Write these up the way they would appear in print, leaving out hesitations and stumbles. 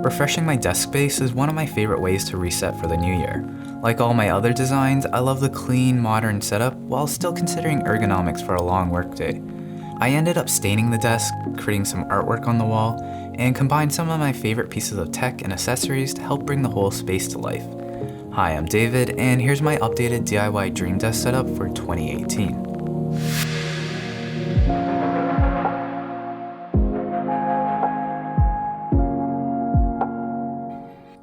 Refreshing my desk space is one of my favorite ways to reset for the new year. Like all my other designs, I love the clean, modern setup while still considering ergonomics for a long workday. I ended up staining the desk, creating some artwork on the wall, and combined some of my favorite pieces of tech and accessories to help bring the whole space to life. Hi, I'm David, and here's my updated DIY dream desk setup for 2018.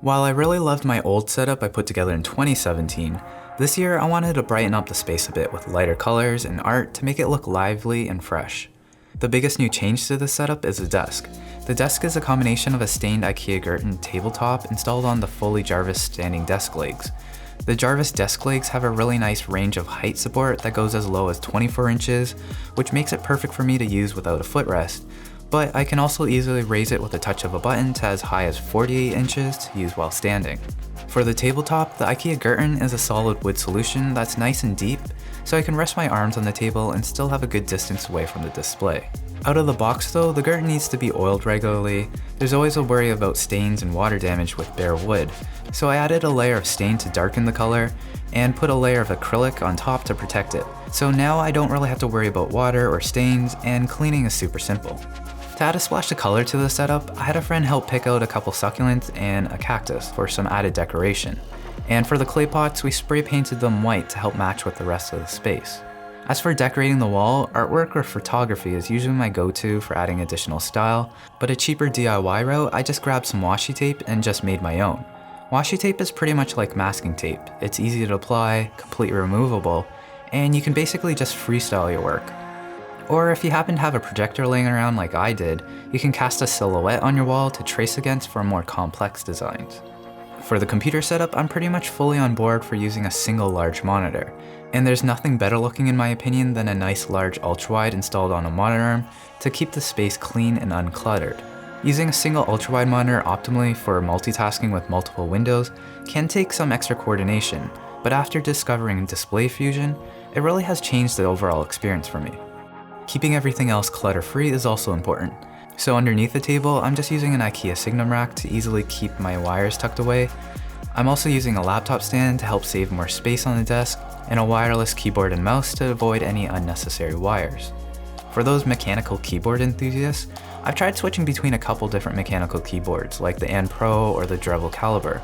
While I really loved my old setup I put together in 2017, this year I wanted to brighten up the space a bit with lighter colors and art to make it look lively and fresh. The biggest new change to this setup is the desk. The desk is a combination of a stained IKEA Gerton tabletop installed on the fully Jarvis standing desk legs. The Jarvis desk legs have a really nice range of height support that goes as low as 24 inches, which makes it perfect for me to use without a footrest. But I can also easily raise it with a touch of a button to as high as 48 inches to use while standing. For the tabletop, the IKEA Gerton is a solid wood solution that's nice and deep, so I can rest my arms on the table and still have a good distance away from the display. Out of the box though, the Gerton needs to be oiled regularly. There's always a worry about stains and water damage with bare wood, so I added a layer of stain to darken the color, and put a layer of acrylic on top to protect it. So now I don't really have to worry about water or stains, and cleaning is super simple. To add a splash of color to the setup, I had a friend help pick out a couple succulents and a cactus for some added decoration. And for the clay pots, we spray painted them white to help match with the rest of the space. As for decorating the wall, artwork or photography is usually my go-to for adding additional style, but a cheaper DIY route, I just grabbed some washi tape and just made my own. Washi tape is pretty much like masking tape. It's easy to apply, completely removable, and you can basically just freestyle your work. Or if you happen to have a projector laying around like I did, you can cast a silhouette on your wall to trace against for more complex designs. For the computer setup, I'm pretty much fully on board for using a single large monitor. And there's nothing better looking in my opinion than a nice large ultrawide installed on a monitor arm to keep the space clean and uncluttered. Using a single ultrawide monitor optimally for multitasking with multiple windows can take some extra coordination, but after discovering display fusion, it really has changed the overall experience for me. Keeping everything else clutter-free is also important. So underneath the table, I'm just using an IKEA Signum rack to easily keep my wires tucked away. I'm also using a laptop stand to help save more space on the desk, and a wireless keyboard and mouse to avoid any unnecessary wires. For those mechanical keyboard enthusiasts, I've tried switching between a couple different mechanical keyboards like the N Pro or the Drevo Calibur.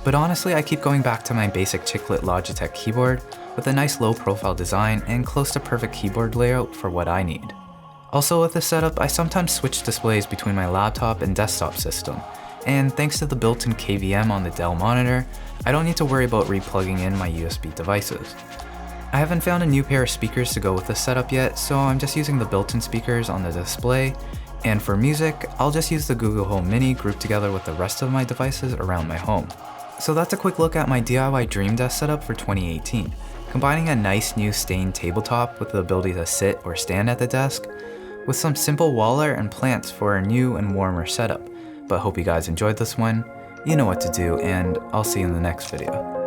But honestly, I keep going back to my basic chiclet Logitech keyboard with a nice low profile design and close to perfect keyboard layout for what I need. Also with this setup, I sometimes switch displays between my laptop and desktop system, and thanks to the built-in KVM on the Dell monitor, I don't need to worry about replugging in my USB devices. I haven't found a new pair of speakers to go with this setup yet, so I'm just using the built-in speakers on the display, and for music, I'll just use the Google Home Mini grouped together with the rest of my devices around my home. So that's a quick look at my DIY dream desk setup for 2018. Combining a nice new stained tabletop with the ability to sit or stand at the desk, with some simple wall art and plants for a new and warmer setup. But hope you guys enjoyed this one. You know what to do, and I'll see you in the next video.